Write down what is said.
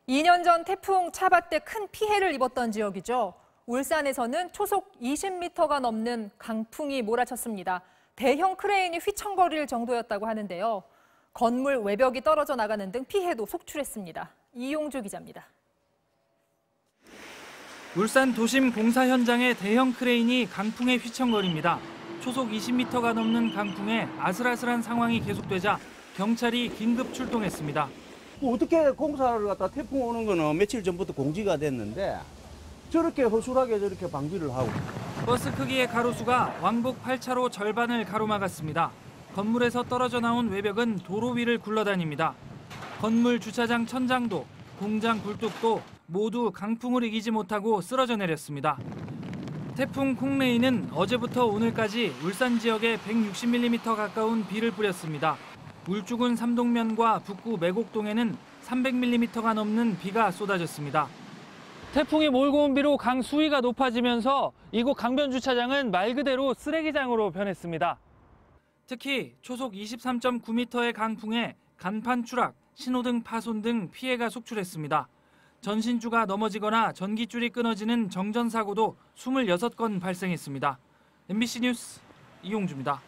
2년 전 태풍 차바 때 큰 피해를 입었던 지역이죠. 울산에서는 초속 20m가 넘는 강풍이 몰아쳤습니다. 대형 크레인이 휘청거릴 정도였다고 하는데요. 건물 외벽이 떨어져 나가는 등 피해도 속출했습니다. 이용주 기자입니다. 울산 도심 공사 현장의 대형 크레인이 강풍에 휘청거립니다. 초속 20m가 넘는 강풍에 아슬아슬한 상황이 계속되자 경찰이 긴급 출동했습니다. 어떻게 공사를 갖다 태풍 오는 거는 며칠 전부터 공지가 됐는데 저렇게 허술하게 저렇게 방지를 하고. 버스 크기의 가로수가 왕복 8차로 절반을 가로막았습니다. 건물에서 떨어져 나온 외벽은 도로 위를 굴러다닙니다. 건물 주차장 천장도, 공장 굴뚝도 모두 강풍을 이기지 못하고 쓰러져 내렸습니다. 태풍 콩레이는 어제부터 오늘까지 울산 지역에 160mm 가까운 비를 뿌렸습니다. 울주군 삼동면과 북구 매곡동에는 300mm가 넘는 비가 쏟아졌습니다. 태풍이 몰고 온 비로 강 수위가 높아지면서 이곳 강변 주차장은 말 그대로 쓰레기장으로 변했습니다. 특히 초속 23.9m의 강풍에 간판 추락, 신호등 파손 등 피해가 속출했습니다. 전신주가 넘어지거나 전기줄이 끊어지는 정전사고도 26건 발생했습니다. MBC 뉴스 이용주입니다.